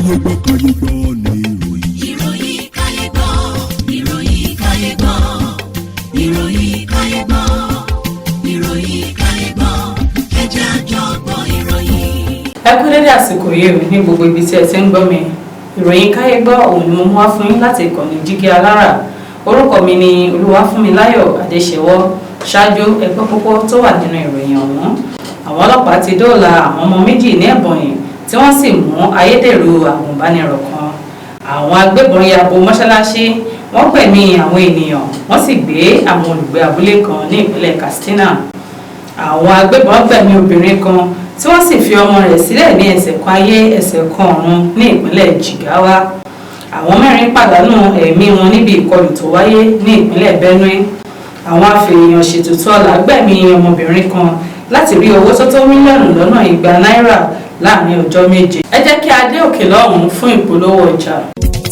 Kayegbo ni ìròyìn. Ìròyìn Kayegbo. Ìròyìn Kayegbo. Ìròyìn Kayegbo. Ẹ jẹ́ a jọ gbọ́ ìròyìn. Ẹ kú dédé àsìkò yìí ní gbogbo ibi tí ẹ ti ń gbọ́ mi. Ìròyìn Kayegbo òun ni mo mú wá fún yín láti ìkànnì Jígí Alára. Orúkọ mi ni Olúwafúnmiláyọ̀ Adéṣewọ́. Ṣáájú ẹgbẹ́ púpọ̀ tó wà nínú ìròyìn ọ̀hún. Àwọn ọlọ́pàá ti dóòlà àwọn ọmọ méjì ní Ebonyi tí wọ́n sì mú ayédèrú àgùnbánirọ̀ kan. Àwọn agbébọn ya bo mọ́ṣáláṣí, wọ́n gbẹ̀mí àwọn ènìyàn, wọ́n sì gbé àwọn olùgbé abúlé kan ní ìpínlẹ̀ Katsina. Àwọn agbébọn gbẹ̀mí obìnrin kan tí wọ́n sì fi ọmọ rẹ̀ sílẹ̀ ní ẹsẹ̀ kan ayé ẹsẹ̀ kan ọ̀run ní ìpínlẹ̀ Jigawa. Àwọn mẹ́rin pàdánù ẹ̀mí wọn níbi ìkọlù tó wáyé ní ìpínlẹ̀ Benue. Àwọn afèèyàn ṣètùtù ọlá gbẹ̀mí ọmọbìnrin kan láti rí owó tó tó mílíọ̀nù lọ́nà 200 náírà láàrin ọjọ́ méje. Ẹ jẹ́ kí a dé òkè lọ́hùn-ún fún ìpolówó ọjà.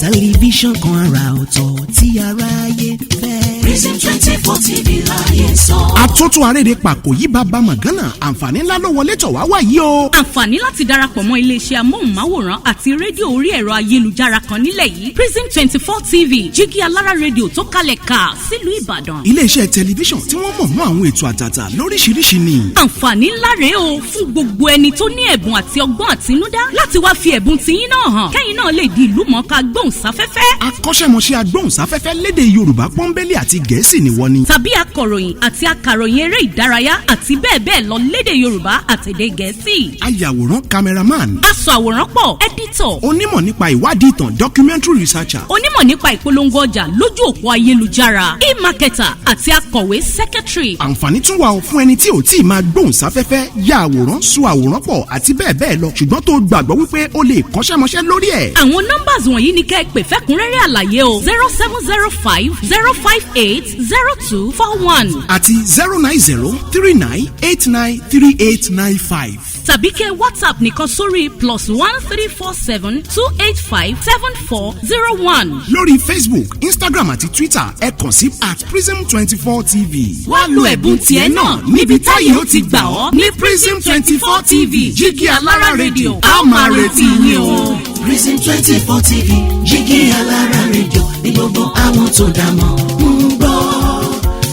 Tẹlifíṣàn kan àrà ọ̀tọ̀ tí aráyé fẹ́. Prison 24 TV láyé sọ. Àtúntò àrèrè pàkó yí bàbá mọ̀gánà àǹfààní ńlá ló wọlé tọ̀ wá wáyé o. Àǹfààní láti darapọ̀ mọ́ iléeṣẹ́ amóhùnmáwòrán àti rédíò orí ẹ̀rọ ayélujára kan nílẹ̀ yìí. Prison 24 TV Jígí Alára rédíò tó kalẹ̀ ká sílùú Ìbàdàn. Iléeṣẹ́ tẹlifíṣàn tí wọ́n mọ̀ mọ́ àwọn ètò àtàtà lóríṣiríṣi ni. Àǹfààní ńlá rèé o fún gbogbo ẹni tó ní ẹ̀bùn àti ọgbọ́n àtinúdá láti wá fi ẹ̀bùn tiyín náà hàn. Kẹ́yìn náà lè di ìlú mọ̀ọ́ká gbóhùnsáfẹ́fẹ́. Akọ́ṣẹ́mọṣẹ́ agbóhùnsáfẹ́fẹ́ lédè Yorùbá pọ́nbélé àti Gẹ̀ẹ́sì ni wọ́n ní. Tàbí akọ̀ròyìn àti akàròyìn eré ìdárayá àti bẹ́ẹ̀ bẹ́ẹ̀ lọ lédè Yorùbá àtèdè Gẹ̀ẹ́sì. Ayàwòrán cameraman. Aṣàwòrán pọ̀ editor. Onímọ̀ nípa ìwádìí ìtàn documentary researcher. Onímọ̀ nípa ìpolongo ọjà lójú òpó ayélujára. E-marketer àti akọ̀wé secretary. Àǹfààní tún wà fún ẹni tí ò tí ì máa gbóhùnsáfẹ́fẹ́ ya àwòrán so àwòrán pọ̀ àti bẹ́ẹ̀ bẹ́ẹ̀ lọ ṣùgbọ́n tó gbàgbọ́ wípé o lè kọ́ṣẹ́mọṣẹ́ lórí ẹ̀. Àwọn numbers wọ̀nyí ni kẹ́ ẹ pè fẹ́kúnrẹ́rẹ́ àlàyé o 0705 058 0241 àti 09039893895. tàbí kẹ́ WhatsApp nìkan sórí +1 347 285 7401. lórí Facebook, Instagram àti Twitter ẹ kàn sí @prism24tv. wá lo ẹ̀bùn tiẹ̀ náà níbi táyé ó ti gbà ọ́ ní Prism 24 TV Jígí Alára rédíò a máa retí yín o. Prison 24 TV Jígí Alára rédíò ní gbogbo àwọn tó dámọ̀ ń gbọ́.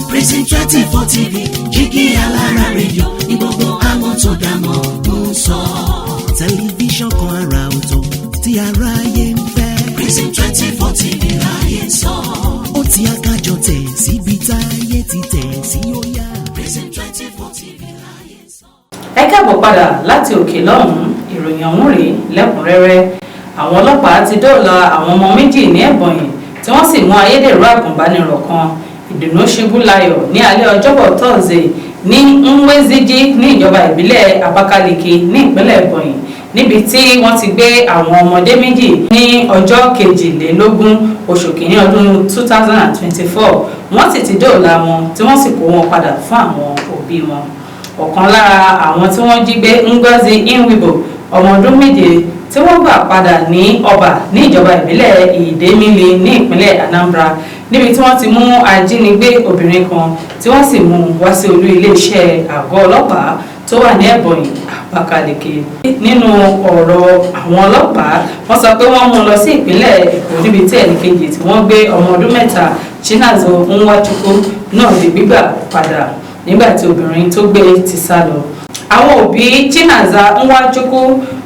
Prison 24 TV Jígí Alára rédíò ní gbogbo àwọn tó dámọ̀ ń sọ. Tẹlifíṣàn kan àrà ọ̀tọ̀ tí aráyé ń fẹ́. Prison 24 TV láyé sọ. Ó ti akájọ tẹ̀ síbi táyé ti tẹ̀ sí ó yá. Prison 24 TV láyé sọ. Ẹ káàbọ̀ padà láti òkè lọ́hùn-ún. Ìròyìn ọ̀hún rèé lẹ́kùnrẹ́rẹ́. Àwọn ọlọ́pàá ti dóòlà àwọn ọmọ méjì ní Ebonyi tí wọ́n sì mú ayédèrú àgùnbánirọ̀ kan. Ìdùnnú ṣubú layọ̀ ní alẹ́ ọjọ́bọ̀ Thursday ní Nweziji ní ìjọba ìbílẹ̀ Abakaliki ní ìpínlẹ̀ Ebonyi níbi tí wọ́n ti gbé àwọn ọmọdé méjì ní ọjọ́ 22 oṣù kìíní ọdún 2024. Wọ́n sì ti dóòlà wọn tí wọ́n sì kó wọn padà fún àwọn òbí wọn. Ọ̀kan lára àwọn tí wọ́n jí gbé Ngozi Inwibo ọmọ ọdún 7 tí wọ́n gbà padà ní Ọba ní ìjọba ìbílẹ̀ Idemili ní ìpínlẹ̀ Anambra níbi tí wọ́n ti mú ajínigbé obìnrin kan tí wọ́n sì mú wá sí olú iléeṣẹ́ àgọ́ ọlọ́pàá tó wà ní Ebonyi Abakaliki. Nínú ọ̀rọ̀ àwọn ọlọ́pàá wọ́n sọ pé wọ́n mú lọ sí ìpínlẹ̀ Èkó níbi tí ẹnìkejì tí wọ́n gbé ọmọ ọdún 3 Chinazo Nwachukwu náà di gbígbà padà nígbà tí obìnrin tó gbé ti sá lọ. Àwọn òbí Chinaza Nwachukwu,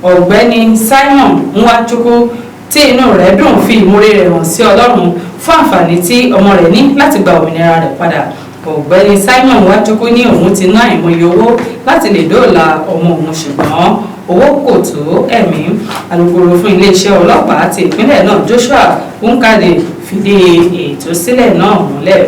ọ̀gbẹ́ni Simon Nwachukwu tí inú rẹ̀ dùn fi ìmúre rẹ̀ hàn sí Ọlọ́run fún àǹfààní tí ọmọ rẹ̀ ní láti gba òmìnira rẹ̀ padà. Ọ̀gbẹ́ni Simon Nwachukwu ní òun ti ná ìmọye owó láti lè dóòlà ọmọ òun ṣùgbọ́n owó kò tó ẹ̀mí. Alukoro fún iléeṣẹ́ ọlọ́pàá ti ìpínlẹ̀ náà Joshua Nkade fìdí ètò sílẹ̀ náà múlẹ̀.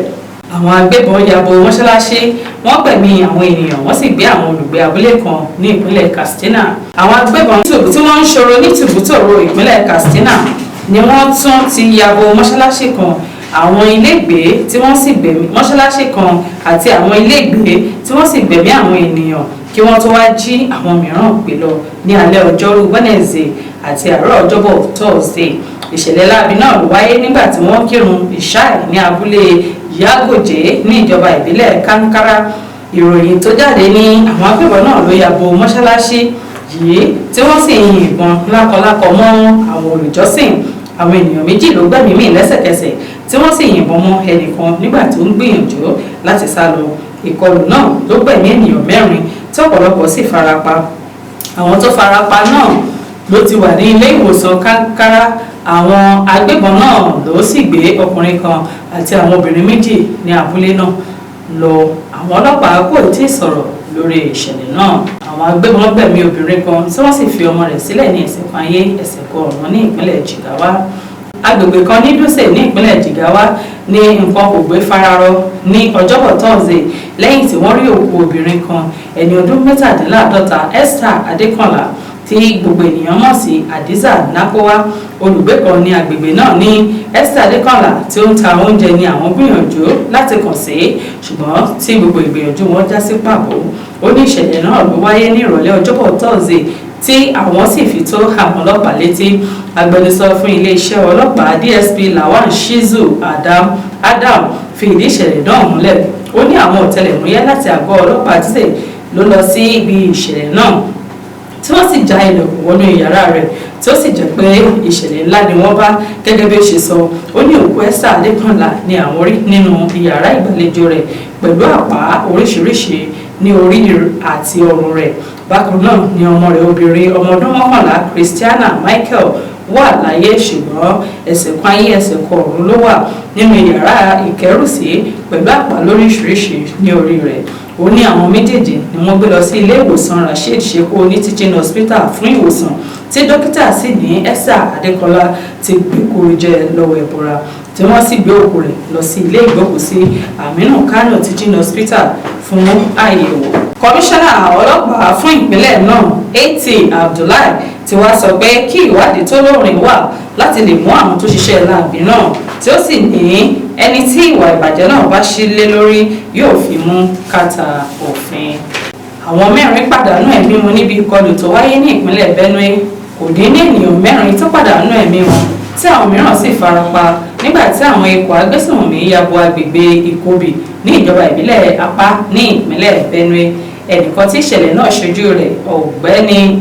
Àwọn agbébọn ya bo mọ́ṣáláṣí, wọ́n gbẹ̀mí àwọn ènìyàn, wọ́n sì gbé àwọn olùgbé abúlé kan ní ìpínlẹ̀ Katsina. Àwọn agbébọn tí wọ́n ń ṣòro ní tìbútòrò ìpínlẹ̀ Katsina ni wọ́n tún ti ya bo mọ́ṣáláṣí kan, àwọn ilégbèé tí wọ́n sì gbẹ̀mí mọ́ṣáláṣí kan àti àwọn ilégbèé tí wọ́n sì gbẹ̀mí àwọn ènìyàn kí wọ́n tó wá jí àwọn mìíràn gbé lọ ní alẹ́ ọjọ́rú Wednesday àti àárọ̀ ọjọ́bọ̀ Thursday. Ìṣẹ̀lẹ̀ láabi náà ló wáyé nígbà tí wọ́n kírun ìṣáì ní abúlé Yagoje ní ìjọba ìbílẹ̀ Kankara. Ìròyìn tó jáde ní àwọn agbébọn náà ló ya bo mọ́ṣáláṣí yìí tí wọ́n sì ń yìnbọn lákọlákọ mọ́ àwọn olùjọ́sìn. Àwọn ènìyàn méjì ló gbẹ̀mí mì lẹ́sẹ̀kẹsẹ̀ tí wọ́n sì yìnbọn mọ́ ẹnìkan nígbà tó ń gbìyànjú láti sá lọ. Ìkọlù náà ló gbẹ̀mí ènìyàn 4 tí ọ̀pọ̀lọpọ̀ sì farapa. Àwọn tó farapa náà ló ti wà ní ilé ìwòsàn kánkárá. Àwọn agbébọn náà ló sì gbé ọkùnrin kan àti àwọn obìnrin méjì ní abúlé náà lọ. Àwọn ọlọ́pàá kò tí ì sọ̀rọ̀ lórí ìṣẹ̀lẹ̀ náà. Àwọn agbébọn gbẹ̀mí obìnrin kan tí wọ́n sì fi ọmọ rẹ̀ sílẹ̀ ní ẹsẹ̀kan ayé ẹsẹ̀kan ọ̀run ní ìpínlẹ̀ Jigawa. Agbègbè kan ní Dutse ní ìpínlẹ̀ Jigawa ní nǹkan kò gbé fararọ ní ọjọ́bọ̀ Thursday lẹ́yìn tí wọ́n rí òkú obìnrin kan ẹni ọdún 57 Esther Adékànlá tí gbogbo ènìyàn mọ̀ sí Hadiza Nakowa. Olùgbé kan ní agbègbè náà ní Esther Adékànlá tí ó ń ta oúnjẹ ní àwọn gbìyànjú láti kàn sí ṣùgbọ́n tí gbogbo ìgbìyànjú wọn já sí pàbó. Ó ní ìṣẹ̀lẹ̀ náà ló wáyé ní ìrọ̀lẹ́ ọjọ́bọ̀ Thursday tí àwọn sì fi tó àwọn ọlọ́pàá létí. Agbẹnusọ fún iléeṣẹ́ ọlọ́pàá DSP Lawan Shizu Adam fi ìdí ìṣẹ̀lẹ̀ náà múlẹ̀. Ó ní àwọn ọ̀tẹlẹ̀múyẹ́ láti àgọ́ ọlọ́pàá Dutse ló lọ sí ibi ìṣẹ̀lẹ̀ náà tí wọ́n sì já ilẹ̀kùn wọnú yàrá rẹ̀ tí ó sì jẹ́ pé ìṣẹ̀lẹ̀ ńlá ni wọ́n bá gẹ́gẹ́ bí ó ṣe sọ. Ó ní òkú Esther Adékànlá ni àwọn rí nínú yàrá ìgbàlejò rẹ̀ pẹ̀lú àpá oríṣiríṣi ní orí àti ọrùn rẹ̀. Bákan náà ni ọmọ rẹ̀ obìnrin ọmọ ọdún 11 Christiana Michael wà láyé ṣùgbọ́n ẹsẹ̀kan ayé ẹsẹ̀kan ọ̀run ló wà nínú yàrá ìkẹ́rùsí pẹ̀lú àpá lóríṣiríṣi ní orí rẹ̀. Ó ní àwọn méjèèjì ni wọ́n gbé lọ sí ilé ìwòsàn Rasheed Sheko ní Teaching Hospital fún ìwòsàn tí dókítà sì ní Esther Adékọlá ti gbèkúrú jẹ lọ́wọ́ ẹ̀bọra tí wọ́n sì gbé òkú rẹ̀ lọ sí ilé ìgbókùsí Aminu Kano Teaching Hospital fún àyẹ̀wò. Kọmíṣánná ọlọ́pàá fún ìpínlẹ̀ náà AT Abdullahi ti wá sọ pé kí ìwádìí tó lóòrìn wà láti lè mú àwọn tó ṣiṣẹ́ láabi náà tí ó sì ní ẹni tí ìwà ìbàjẹ́ náà bá ṣí lé lórí yóò fi mú kàtà òfin. Àwọn 4 pàdánù ẹ̀mí wọn níbi ìkọlù tó wáyé ní ìpínlẹ̀ Benue. Kò dín ní ènìyàn 4 tó pàdánù ẹ̀mí wọn tí àwọn mìíràn sì farapa nígbà tí àwọn ikọ̀ agbésùnmọ̀mí ya bo agbègbè Ikobi ní ìjọba ìbílẹ̀ Apa ní ìpínlẹ̀ Benue. Ẹnìkan tí ìṣẹ̀lẹ̀ náà ṣojú rẹ̀ Ọ̀gbẹ́ni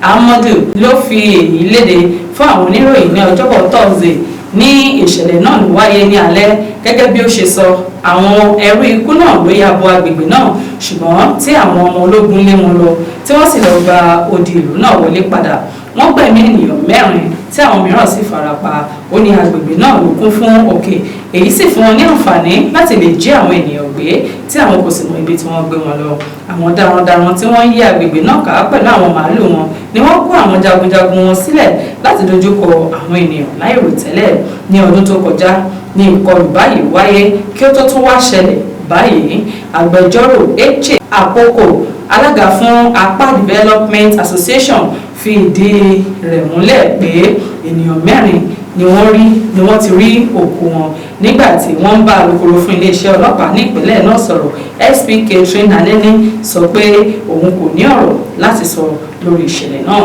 Ahmadu ló fi èyí léde fún àwọn oníròyìn ní ọjọ́bọ̀ Thursday. Ní ìṣẹ̀lẹ̀ náà ló wáyé ní alẹ́ gẹ́gẹ́ bí ó ṣe sọ. Àwọn ẹrú ikú náà ló ya bo agbègbè náà ṣùgbọ́n tí àwọn ọmọ ológun lé wọn lọ tí wọ́n sì lọ gba odi ìlú náà wọlé padà. Wọ́n gbẹ̀mí ènìyàn 4 tí àwọn mìíràn sì farapa. Ó ní agbègbè náà ló kún fún òkè èyí sì fún wọn ní àǹfààní láti lè jí àwọn ènìyàn gbé tí àwọn kò sì mọ ibi tí wọ́n gbé wọn lọ. Àwọn darandaran tí wọ́n yí agbègbè náà ká pẹ̀lú àwọn màálù wọn ni wọ́n kó àwọn jagunjagun wọn sílẹ̀ láti dojúkọ àwọn ènìyàn láìròtẹ́lẹ̀. Ní ọdún tó kọjá ní ìkọlù báyìí wáyé kí ó tó tún wá ṣẹlẹ̀ báyìí. Agbẹjọ́rò Eche Akpoko alága fún Apa Development Association fi ìdí rẹ̀ múlẹ̀ pé ènìyàn 4 ni wọ́n ti rí òkú wọn nígbà tí wọ́n ń bá alukoro fún iléeṣẹ́ ọlọ́pàá ní ìpínlẹ̀ náà sọ̀rọ̀. SP Catherine Anene sọ pé òun kò ní ọ̀rọ̀ láti sọ lórí ìṣẹ̀lẹ̀ náà.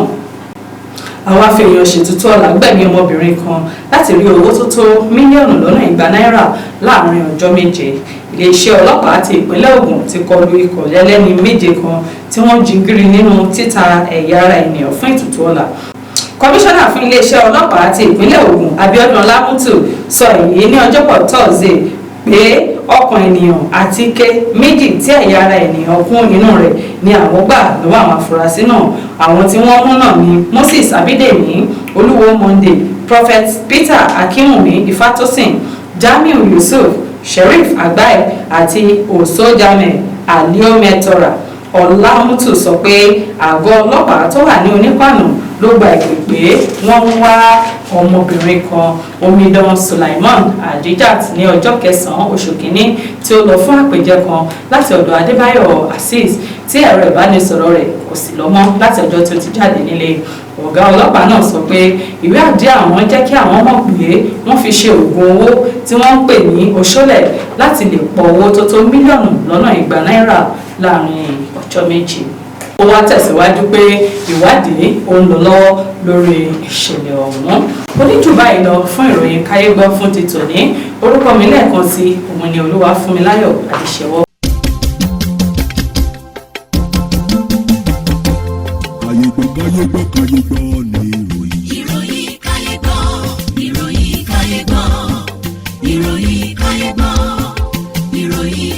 Àwọn afẹ́yàn ṣètùtù ọ̀la gbẹ̀mí ọmọbìnrin kan láti rí owó tó tó mílíọ̀nù lọ́nà 200 náírà láàrin ọjọ́ 7. Iléeṣẹ́ ọlọ́pàá ti ìpínlẹ̀ Ògùn ti kọlu ikọ̀ ẹlẹ́ni 7 kan tí wọ́n jingiri nínú títa ẹ̀yà ara ènìyàn fún ètùtù ọ̀la. Kọmíṣánná fún iléeṣẹ́ ọlọ́pàá ti ìpínlẹ̀ Ògùn Abíọ́dún Ọlámútù sọ èyí ní ọjọ́bọ̀ Thursday pé ọkàn ènìyàn àti ike 2 tí ẹ̀yà ara ènìyàn kún inú rẹ̀ ni àwọn gbà lọ́wọ́ àwọn afurasí náà. Àwọn tí wọ́n mú náà ni Moses Abídèmí Olúwo Monday, Prophet Peter Akínwùmí Ifátósìn, Jamiu Yusuf, Sheriff Agbaye àti Osojame Aliomẹtora. Ọlámútù sọ pé àgọ́ ọlọ́pàá tó wà ní Onípànù ló gba ìpè pé wọ́n ń wá ọmọbìnrin kan Omidan Sulaiman Adijat ní ọjọ́ 9 oṣù kìíní tí ó lọ fún àpèjẹ kan láti ọ̀dọ̀ Adébáyọ̀ Azeez tí ẹ̀rọ ìbánisọ̀rọ̀ rẹ̀ kò sì lọ mọ́ láti ọjọ́ tí ó ti jáde nílé. Ọ̀gá ọlọ́pàá náà sọ pé ìwé àdí àwọn jẹ́ kí àwọn mọ̀ pé wọ́n fi ṣe oògùn owó tí wọ́n ń pè ní oṣólẹ̀ láti lè pọ̀ owó tó tó mílíọ̀nù lọ́nà 200 náírà láàrin ọjọ́ 7. Ó wá tẹ̀síwájú pé ìwádìí ó ń lọ lọ́wọ́ lórí ìṣẹ̀lẹ̀ ọ̀hún. Ó ní jù báyìí lọ fún ìròyìn Kayegbo fún ti tòní. Orúkọ mi lẹ́ẹ̀kan sí òun ni Olúwafúnmiláyọ̀ Adéṣẹ́wọ́. Kayegbo ni ìròyìn. ìròyìn Kayegbo, ìròyìn Kayegbo, ìròyìn Kayegbo, ìròyìn